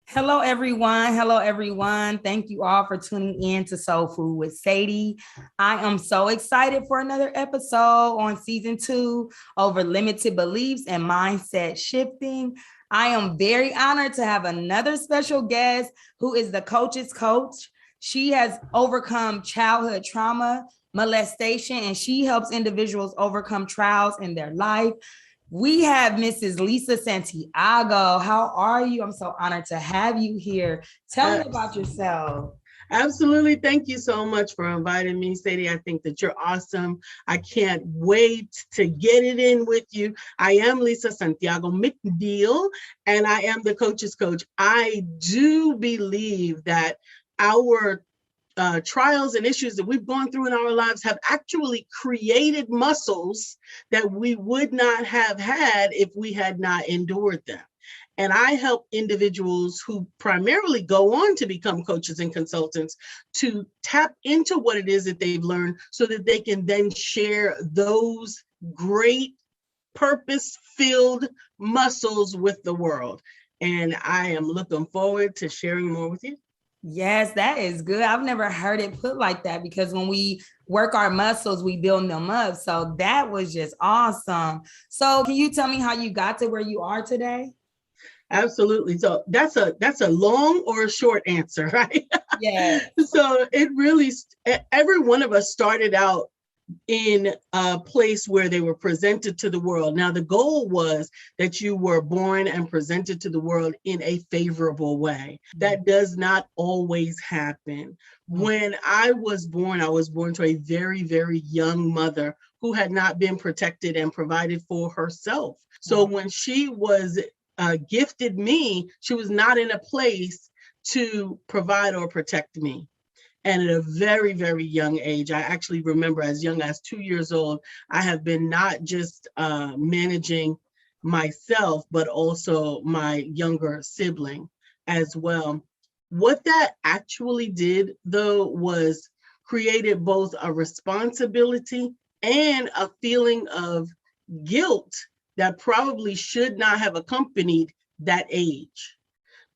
Hello, everyone. Hello, everyone. Thank you all for tuning in to Soul Food with Sadie. I am so excited for another episode on season 2 over limited beliefs and mindset shifting. I am very honored to have another special guest who is the coach's coach. She has overcome childhood trauma, molestation, and she helps individuals overcome trials in their life. We have Mrs. Lisa Santiago. How are you? I'm so honored to have you here. Tell me about Abs- yourself. Absolutely. Thank you so much for inviting me, Sadie. I think that you're awesome. I can't wait to get it in with you. I am Lisa Santiago McNeil, and I am the coach's coach. I do believe that our trials and issues that we've gone through in our lives have actually created muscles that we would not have had if we had not endured them. And I help individuals who primarily go on to become coaches and consultants to tap into what it is that they've learned so that they can then share those great purpose filled muscles with the world. And I am looking forward to sharing more with you. Yes, that is good. I've never heard it put like that because when we work our muscles, we build them up. So that was just awesome. So, can you tell me how you got to where you are today? Absolutely. So that's a long or a short answer, right? Yeah. So it really every one of us started out in a place where they were presented to the world. Now the goal was that you were born and presented to the world in a favorable way. That does not always happen. When I was born to a very, very young mother who had not been protected and provided for herself. So when she was gifted me, she was not in a place to provide or protect me. And at a very, very young age, I actually remember as young as 2 years old, I have been not just managing myself, but also my younger sibling as well. What that actually did, though, was created both a responsibility and a feeling of guilt that probably should not have accompanied that age,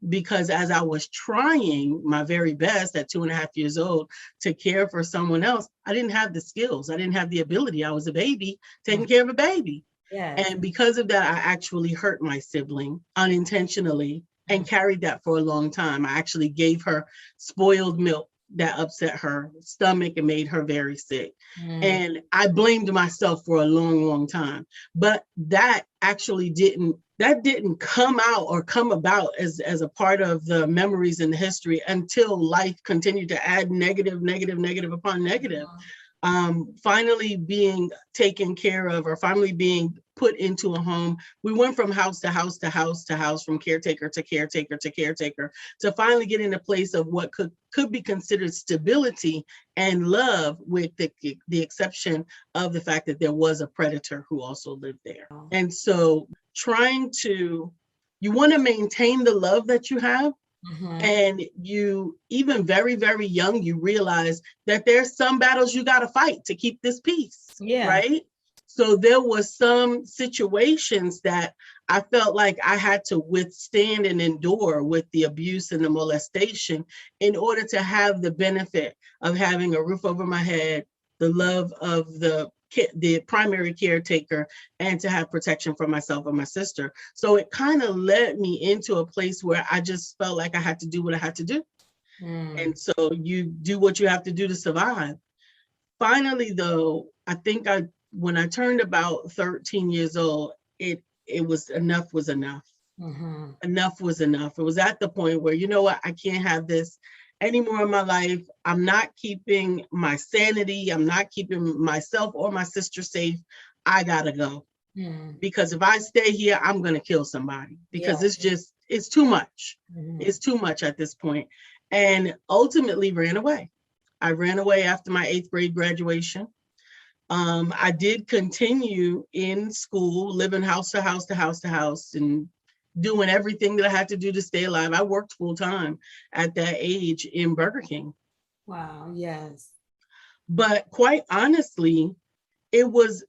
because as I was trying my very best at 2.5 years old to care for someone else, I didn't have the skills. I didn't have the ability. I was a baby taking care of a baby. Yes. And because of that, I actually hurt my sibling unintentionally and carried that for a long time. I actually gave her spoiled milk that upset her stomach and made her very sick. Mm. And I blamed myself for a long, long time. But that didn't come out or come about as a part of the memories and the history until life continued to add negative, negative, negative upon negative. Finally being taken care of, or finally being put into a home. We went from house to house to house to house, from caretaker to caretaker to caretaker, to finally get in a place of what could be considered stability and love, with the exception of the fact that there was a predator who also lived there. And so you want to maintain the love that you have, Mhm. and you, even very, very young, you realize that there's some battles you got to fight to keep this peace, Yeah. right? So there was some situations that I felt like I had to withstand and endure with the abuse and the molestation in order to have the benefit of having a roof over my head, the love of the primary caretaker, and to have protection for myself and my sister. So it kind of led me into a place where I just felt like I had to do what I had to do. Mm. And so you do what you have to do to survive. Finally, though, I think when I turned about 13 years old, it was enough was enough. Mhm. Enough was enough. It was at the point where, you know what, I can't have this anymore in my life. I'm not keeping my sanity. I'm not keeping myself or my sister safe. I gotta go, Mm. because if I stay here, I'm going to kill somebody, because Yeah. it's too much. Mhm. It's too much at this point. And ultimately ran away. I ran away after my 8th grade graduation. I did continue in school, living house to house to house to house, and doing everything that I had to do to stay alive. I worked full time at that age in Burger King. Wow. Yes. But quite honestly, it was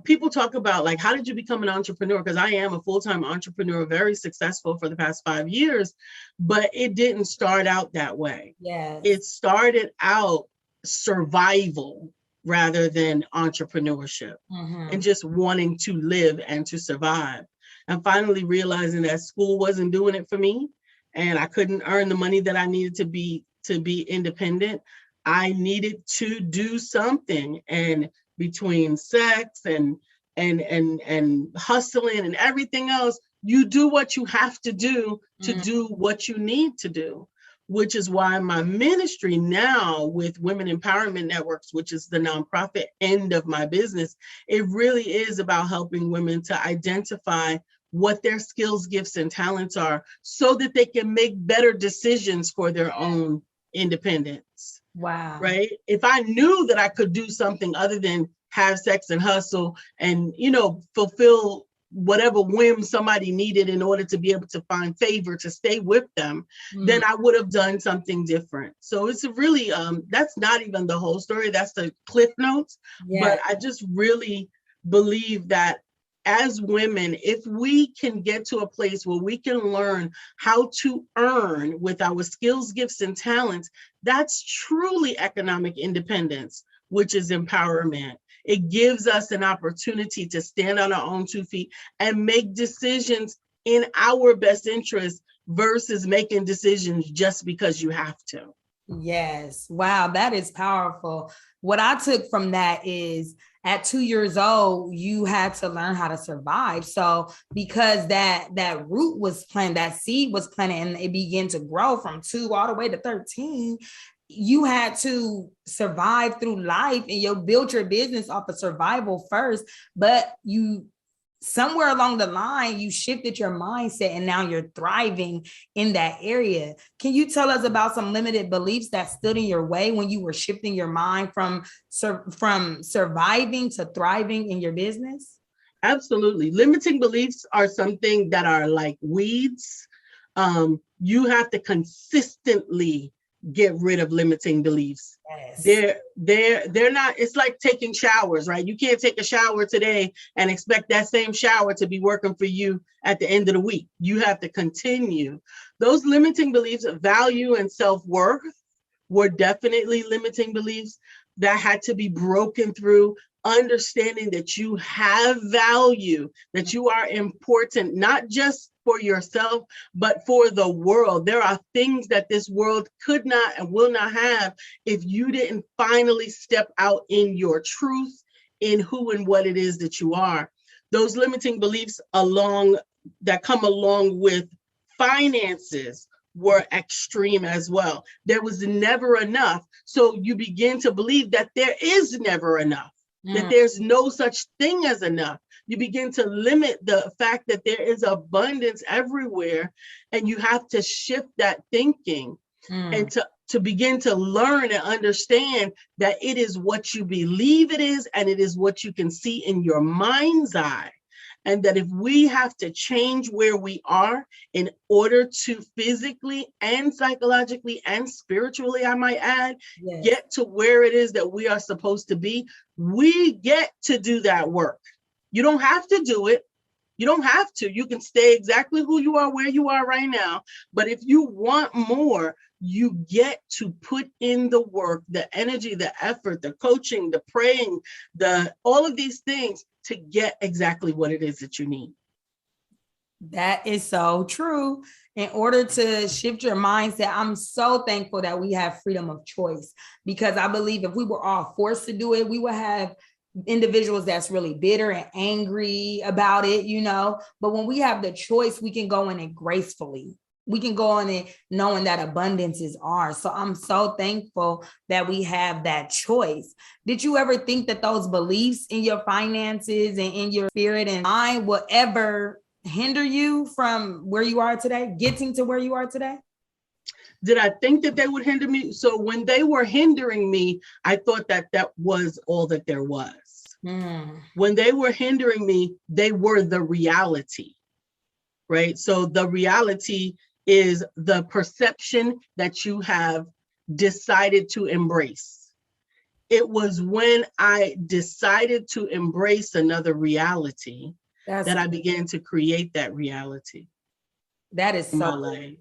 people talk about like, how did you become an entrepreneur? Because I am a full-time entrepreneur, very successful for the past 5 years, but it didn't start out that way. Yes. It started out survival rather than entrepreneurship, and just wanting to live and to survive. And finally realizing that school wasn't doing it for me, and I couldn't earn the money that I needed to be independent. I needed to do something. And between sex and hustling and everything else, you do what you have to do what you need to do, which is why my ministry now with Women Empowerment Networks, which is the nonprofit end of my business, it really is about helping women to identify what their skills, gifts, and talents are so that they can make better decisions for their own independence. Wow. Right? If I knew that I could do something other than have sex and hustle and, fulfill whatever whim somebody needed in order to be able to find favor to stay with them, then I would have done something different. So it's really, that's not even the whole story. That's the cliff notes. Yeah. But I just really believe that as women, if we can get to a place where we can learn how to earn with our skills, gifts, and talents, that's truly economic independence, which is empowerment. It gives us an opportunity to stand on our own 2 feet and make decisions in our best interest versus making decisions just because you have to. Yes. Wow. That is powerful. What I took from that is at 2 years old, you had to learn how to survive. So because that root was planted, that seed was planted, and it began to grow from 2 all the way to 13, you had to survive through life, and you built your business off of survival first, but you somewhere along the line, you shifted your mindset and now you're thriving in that area. Can you tell us about some limited beliefs that stood in your way when you were shifting your mind from surviving to thriving in your business? Absolutely. Limiting beliefs are something that are like weeds. You have to consistently get rid of limiting beliefs. Yes. They're not, it's like taking showers, right? You can't take a shower today and expect that same shower to be working for you at the end of the week. You have to continue. Those limiting beliefs of value and self-worth were definitely limiting beliefs that had to be broken through. Understanding that you have value, that you are important, not just for yourself, but for the world. There are things that this world could not and will not have if you didn't finally step out in your truth, in who and what it is that you are. Those limiting beliefs that come along with finances were extreme as well. There was never enough. So you begin to believe that there is never enough. That there's no such thing as enough. You begin to limit the fact that there is abundance everywhere, and you have to shift that thinking and to begin to learn and understand that it is what you believe it is, and it is what you can see in your mind's eye. And that if we have to change where we are in order to physically and psychologically and spiritually, I might add, yes, get to where it is that we are supposed to be, we get to do that work. You don't have to do it. You don't have to. You can stay exactly who you are, where you are right now. But if you want more, you get to put in the work, the energy, the effort, the coaching, the praying, all of these things to get exactly what it is that you need. That is so true. In order to shift your mindset, I'm so thankful that we have freedom of choice, because I believe if we were all forced to do it, we would have individuals that's really bitter and angry about it, but when we have the choice, we can go in it gracefully. We can go on it knowing that abundance is ours. So I'm so thankful that we have that choice. Did you ever think that those beliefs in your finances and in your spirit and mind will ever hinder you from where you are today, getting to where you are today? Did I think that they would hinder me? So when they were hindering me, I thought that was all that there was. When they were hindering me, they were the reality, right? So the reality is the perception that you have decided to embrace. It was when I decided to embrace another reality that I began to create that reality. That is in my so life.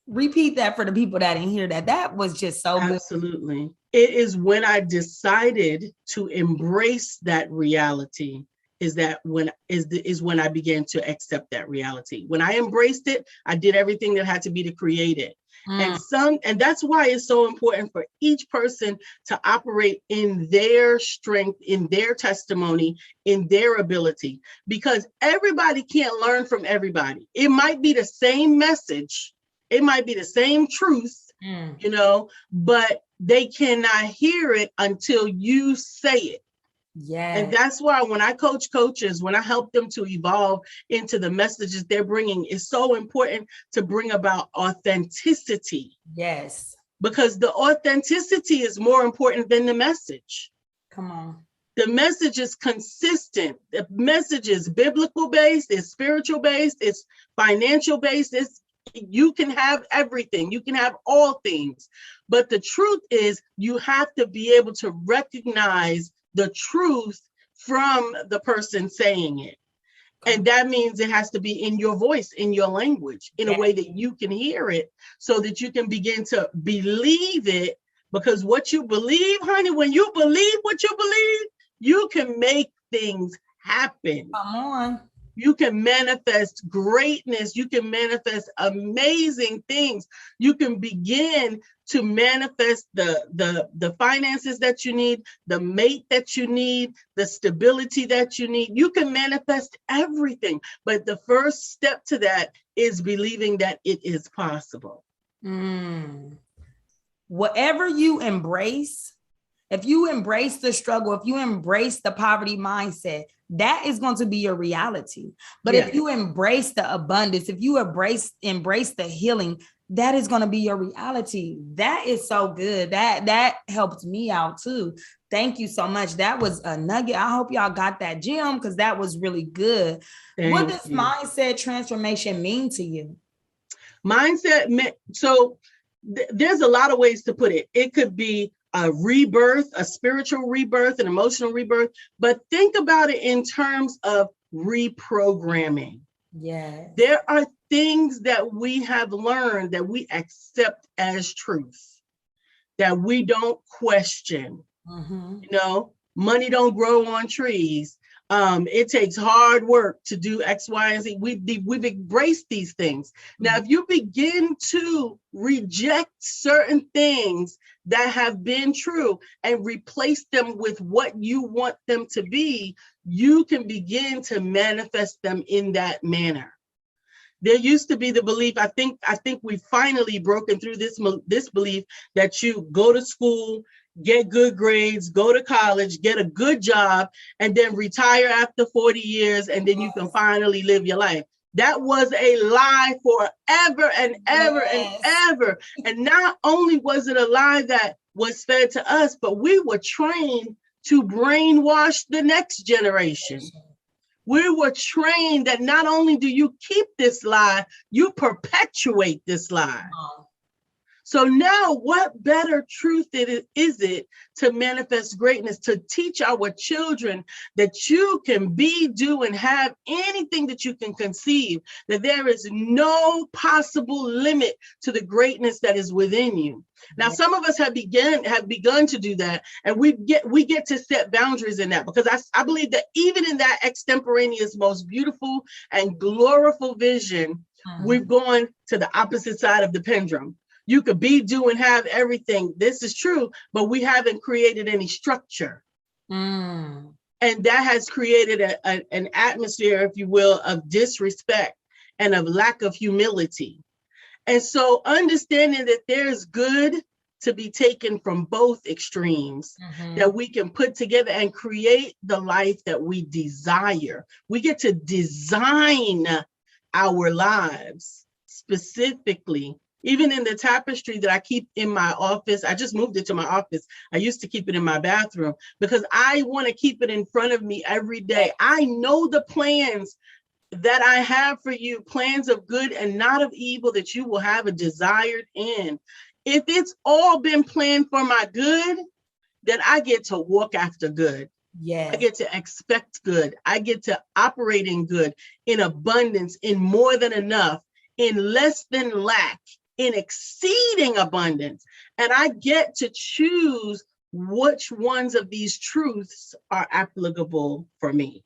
Repeat that for the people that didn't hear that. That was just so good. Absolutely. It is when I decided to embrace that reality is when I began to accept that reality. When I embraced it, I did everything that had to be to create it. And that's why it's so important for each person to operate in their strength, in their testimony, in their ability, because everybody can't learn from everybody. It might be the same message, it might be the same truth, but they cannot hear it until you say it. Yeah. And that's why when I coach coaches, when I help them to evolve into the messages they're bringing, it's so important to bring about authenticity. Yes. Because the authenticity is more important than the message. Come on. The message is consistent. The message is biblical based, it's spiritual based, it's financial based. You can have everything. You can have all things. But the truth is you have to be able to recognize the truth from the person saying it. And that means it has to be in your voice, in your language, in a way that you can hear it so that you can begin to believe it. Because what you believe, honey, when you believe what you believe, you can make things happen. Come on. You can manifest greatness. You can manifest amazing things. You can begin to manifest the finances that you need, the mate that you need, the stability that you need. You can manifest everything. But the first step to that is believing that it is possible. Whatever you embrace, if you embrace the struggle, if you embrace the poverty mindset, that is going to be your reality. But if you embrace the abundance, if you embrace the healing, that is going to be your reality. That is so good. That helped me out too. Thank you so much. That was a nugget. I hope y'all got that gem because that was really good. What does mindset transformation mean to you? Mindset, so there's a lot of ways to put it. It could be a rebirth, a spiritual rebirth, an emotional rebirth, but think about it in terms of reprogramming. Yeah. There are things that we have learned that we accept as truth, that we don't question. Money don't grow on trees. It takes hard work to do X, Y, and Z. We've embraced these things. Now, if you begin to reject certain things that have been true and replace them with what you want them to be, you can begin to manifest them in that manner. There used to be the belief, I think we've finally broken through this belief that you go to school, get good grades, go to college, get a good job, and then retire after 40 years, and then you can finally live your life. That was a lie forever and ever and ever. And not only was it a lie that was fed to us, but we were trained to brainwash the next generation. We were trained that not only do you keep this lie, you perpetuate this lie. So now what better truth is it to manifest greatness, to teach our children that you can be, do, and have anything that you can conceive, that there is no possible limit to the greatness that is within you. Now, some of us have begun to do that, and we get to set boundaries in that, because I believe that even in that extemporaneous, most beautiful and glorious vision, we've gone to the opposite side of the pendulum. You could be, do, and have everything. This is true, but we haven't created any structure. And that has created an atmosphere, if you will, of disrespect and of lack of humility. And so understanding that there's good to be taken from both extremes, that we can put together and create the life that we desire. We get to design our lives specifically. Even in the tapestry that I keep in my office, I just moved it to my office. I used to keep it in my bathroom because I want to keep it in front of me every day. I know the plans that I have for you, plans of good and not of evil, that you will have a desired end. If it's all been planned for my good, then I get to walk after good. Yes. I get to expect good. I get to operate in good, in abundance, in more than enough, in less than lack, in exceeding abundance. And I get to choose which ones of these truths are applicable for me.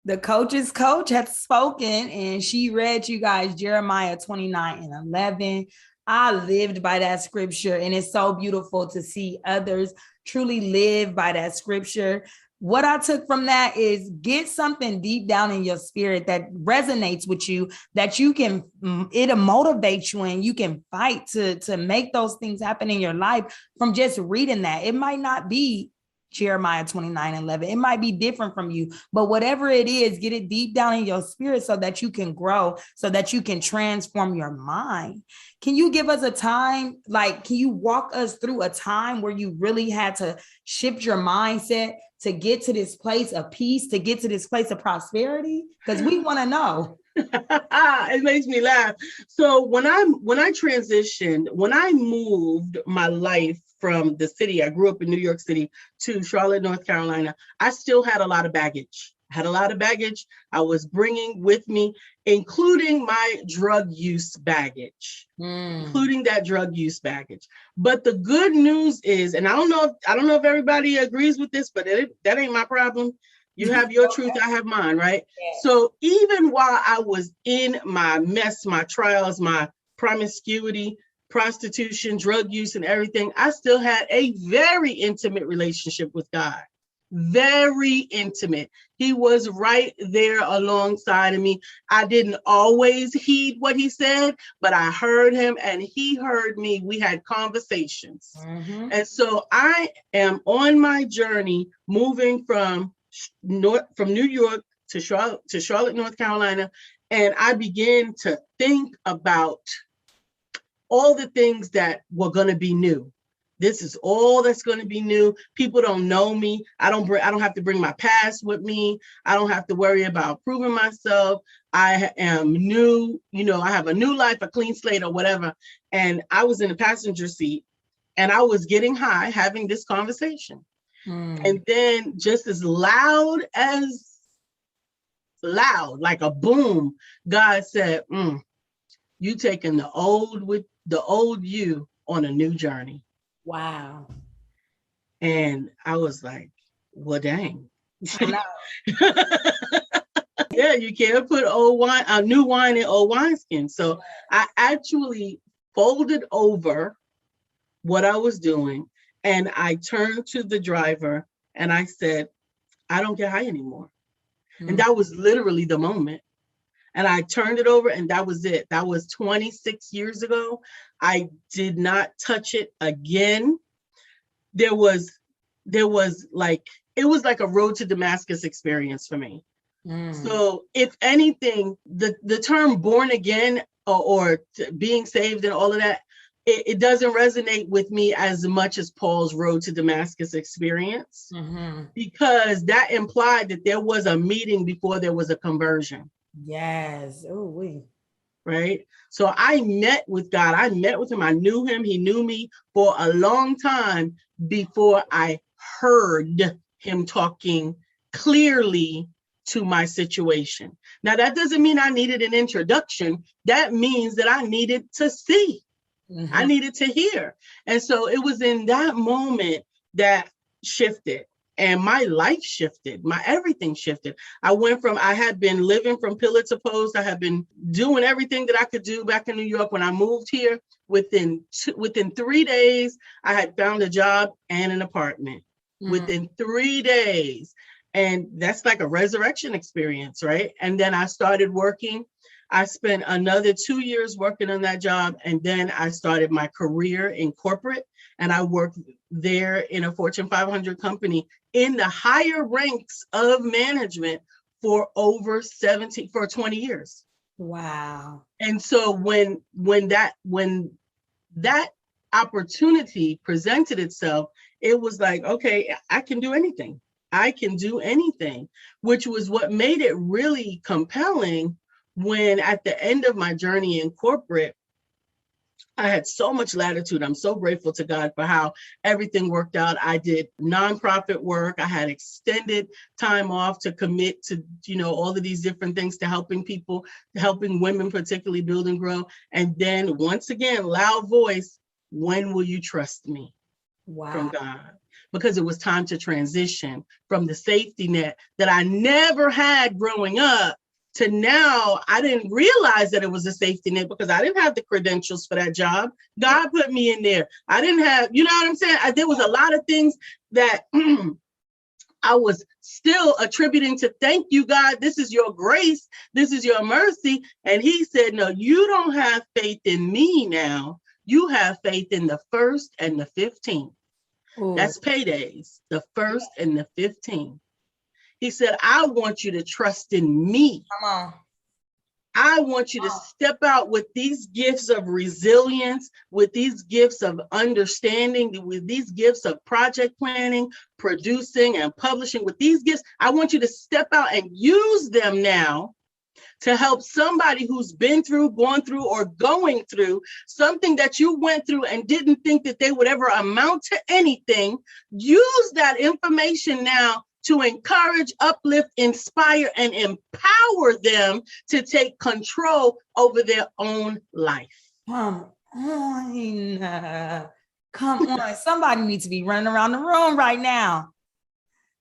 The coach's coach has spoken, and she read you guys Jeremiah 29:11. I lived by that scripture, and it's so beautiful to see others truly live by that scripture. What I took from that is get something deep down in your spirit that resonates with you, that you can, it'll motivate you and you can fight to make those things happen in your life from just reading that. It might not be Jeremiah 29:11. It might be different from you, but whatever it is, get it deep down in your spirit so that you can grow, so that you can transform your mind. Can you give us a time? Like, can you walk us through a time where you really had to shift your mindset to get to this place of peace, to get to this place of prosperity? Because we want to know. It makes me laugh. So when I transitioned, when I moved my life from the city, I grew up in New York City, to Charlotte, North Carolina, I still had a lot of baggage. I was bringing with me, including my drug use baggage, including that drug use baggage. But the good news is, and I don't know if everybody agrees with this, but that ain't my problem. You have your truth, I have mine, right? Yeah. So even while I was in my mess, my trials, my promiscuity, prostitution, drug use, and everything, I still had a very intimate relationship with God. Very intimate. He was right there alongside of me. I didn't always heed what he said, but I heard him and he heard me. We had conversations. Mm-hmm. And so I am on my journey moving from New York to Charlotte, North Carolina, and I began to think about all the things that were going to be new. This is all that's going to be new. People don't know me. I don't have to bring my past with me. I don't have to worry about proving myself. I am new. I have a new life, a clean slate or whatever. And I was in the passenger seat and I was getting high having this conversation. And then just as loud, like a boom, God said, you taking the old you on a new journey. Wow. And I was like, well, dang. Yeah, you can't put new wine in old wineskin. So I actually folded over what I was doing and I turned to the driver and I said, I don't get high anymore. And that was literally the moment. And I turned it over and that was it. That was 26 years ago. I did not touch it again. It was like a road to Damascus experience for me. So if anything, the term born again or being saved and all of that, it doesn't resonate with me as much as Paul's road to Damascus experience, because that implied that there was a meeting before there was a conversion. Yes. Oh, right. So I met with God. I met with him. I knew him. He knew me for a long time before I heard him talking clearly to my situation. Now, that doesn't mean I needed an introduction. That means that I needed to see. I needed to hear. And so it was in that moment that shifted. And my life shifted, my everything shifted. I had been living from pillar to post. I had been doing everything that I could do back in New York. When I moved here, within 3 days, I had found a job and an apartment. Within 3 days. And that's like a resurrection experience, right? And then I started working. I spent another 2 years working on that job. And then I started my career in corporate. And I worked there in a Fortune 500 company in the higher ranks of management for 20 years. Wow. And so when that opportunity presented itself, it was like, okay, I can do anything. I can do anything, which was what made it really compelling when at the end of my journey in corporate, I had so much latitude. I'm so grateful to God for how everything worked out. I did nonprofit work. I had extended time off to commit to, all of these different things, to helping people, helping women, particularly build and grow. And then once again, loud voice, when will you trust me? Wow. From God. Because it was time to transition from the safety net that I never had growing up to now. I didn't realize that it was a safety net because I didn't have the credentials for that job. God put me in there. I didn't have, you know what I'm saying? There was a lot of things that I was still attributing to, thank you, God. This is your grace. This is your mercy. And he said, no, you don't have faith in me now. You have faith in the 1st and the 15th. Ooh. That's paydays, the 1st and the 15th. He said, I want you to trust in me. Come on. I want you to step out with these gifts of resilience, with these gifts of understanding, with these gifts of project planning, producing and publishing. With these gifts, I want you to step out and use them now to help somebody who's been through, gone through, or going through something that you went through and didn't think that they would ever amount to anything. Use that information now to encourage, uplift, inspire, and empower them to take control over their own life. Come on. Come on. Somebody needs to be running around the room right now.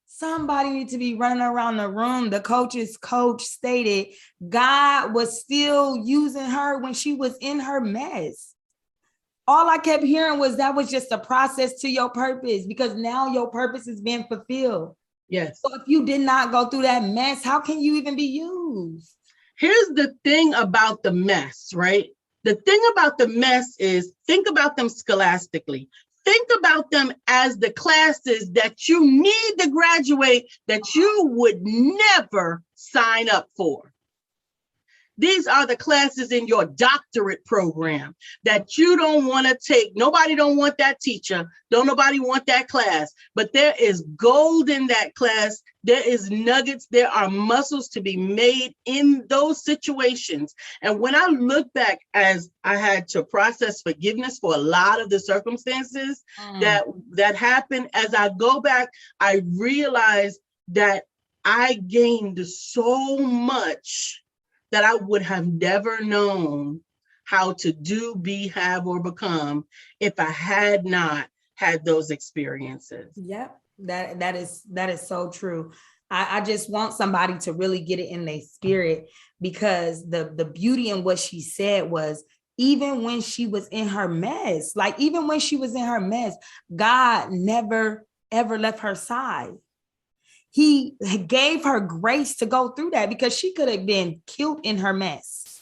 Somebody needs to be running around the room. The coach's coach stated God was still using her when she was in her mess. All I kept hearing was that was just a process to your purpose, because now your purpose is being fulfilled. Yes. So if you did not go through that mess, how can you even be used? Here's the thing about the mess, right? The thing about the mess is, think about them scholastically. Think about them as the classes that you need to graduate that you would never sign up for. These are the classes in your doctorate program that you don't want to take. Nobody don't want that teacher. Don't nobody want that class. But there is gold in that class. There is nuggets. There are muscles to be made in those situations. And when I look back, as I had to process forgiveness for a lot of the circumstances that happened, as I go back, I realized that I gained so much that I would have never known how to do, be, have, or become if I had not had those experiences. Yep, that is so true. I just want somebody to really get it in their spirit, because the beauty in what she said was, even when she was in her mess, God never, ever left her side. He gave her grace to go through that, because she could have been killed in her mess.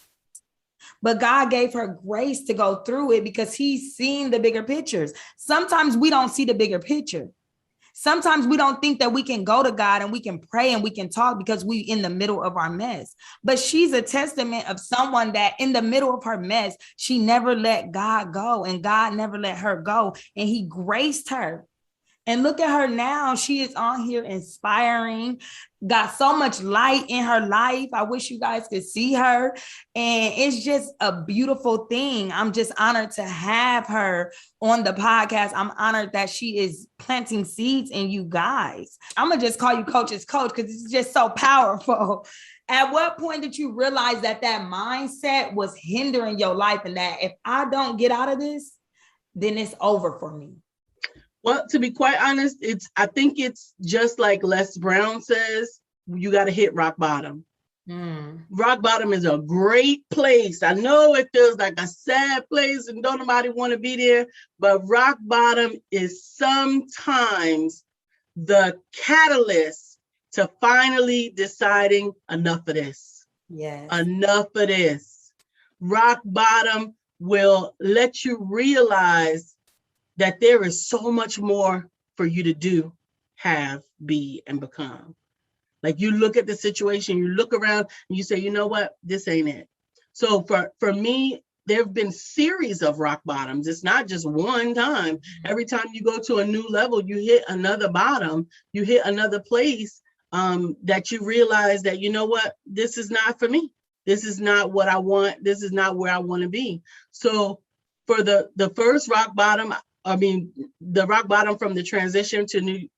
But God gave her grace to go through it because he's seen the bigger pictures. Sometimes we don't see the bigger picture. Sometimes we don't think that we can go to God and we can pray and we can talk because we're in the middle of our mess. But she's a testament of someone that in the middle of her mess, she never let God go, and God never let her go. And he graced her. And look at her now. She is on here inspiring, got so much light in her life. I wish you guys could see her. And it's just a beautiful thing. I'm just honored to have her on the podcast. I'm honored that she is planting seeds in you guys. I'm going to just call you Coach's Coach because it's just so powerful. At what point did you realize that mindset was hindering your life, and that if I don't get out of this, then it's over for me? Well, to be quite honest, I think it's just like Les Brown says, you got to hit rock bottom. Rock bottom is a great place. I know it feels like a sad place and don't nobody want to be there, but rock bottom is sometimes the catalyst to finally deciding enough of this. Yes. Enough of this. Rock bottom will let you realize that there is so much more for you to do, have, be, and become. Like, you look at the situation, you look around, and you say, you know what, this ain't it. So for me, there have been series of rock bottoms. It's not just one time. Every time you go to a new level, you hit another bottom, you hit another place that you realize that, you know what, this is not for me. This is not what I want. This is not where I want to be. So for the first rock bottom, I mean, the rock bottom from the transition to New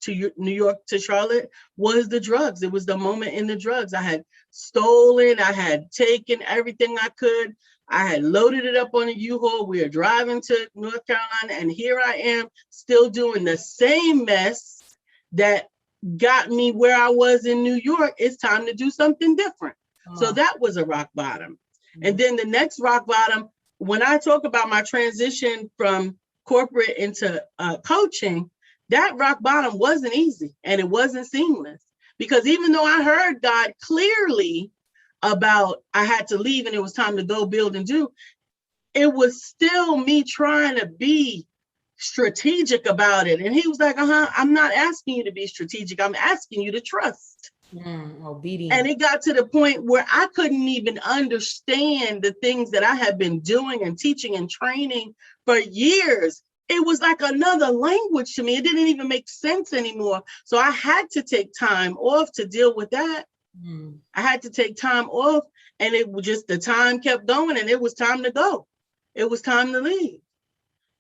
York to Charlotte was the drugs. It was the moment in the drugs. I had stolen, I had taken everything I could. I had loaded it up on a U-Haul. We were driving to North Carolina, and here I am still doing the same mess that got me where I was in New York. It's time to do something different. So that was a rock bottom. And then the next rock bottom, when I talk about my transition from corporate into coaching, that rock bottom wasn't easy and it wasn't seamless, because even though I heard God clearly about I had to leave and it was time to go build and do, it was still me trying to be strategic about it. And he was like, I'm not asking you to be strategic. I'm asking you to trust. Obedience. And it got to the point where I couldn't even understand the things that I had been doing and teaching and training for years. It was like another language to me. It didn't even make sense anymore. So I had to take time off to deal with that. I had to take time off, and it was just, the time kept going, and it was time to go. It was time to leave.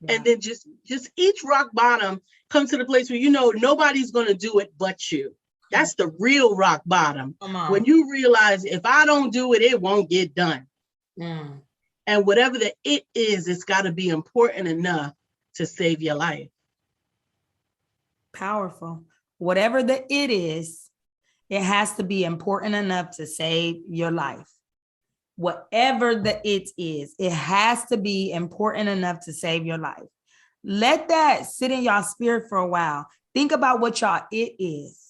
Yeah. And then just each rock bottom comes to the place where, you know, nobody's going to do it but you. That's the real rock bottom. When you realize, if I don't do it, it won't get done. And whatever the it is, it's got to be important enough to save your life. Powerful. Whatever the it is, it has to be important enough to save your life. Whatever the it is, it has to be important enough to save your life. Let that sit in y'all spirit for a while. Think about what y'all it is.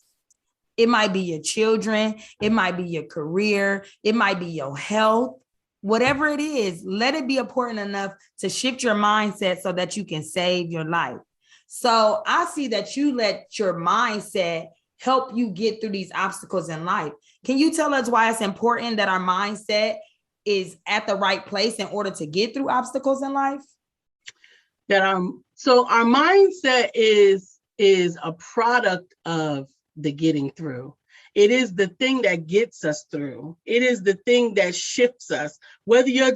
It might be your children. It might be your career. It might be your health. Whatever it is, let it be important enough to shift your mindset so that you can save your life. So I see that you let your mindset help you get through these obstacles in life. Can you tell us why it's important that our mindset is at the right place in order to get through obstacles in life? So our mindset is a product of the getting through. It is the thing that gets us through. It is the thing that shifts us. Whether you're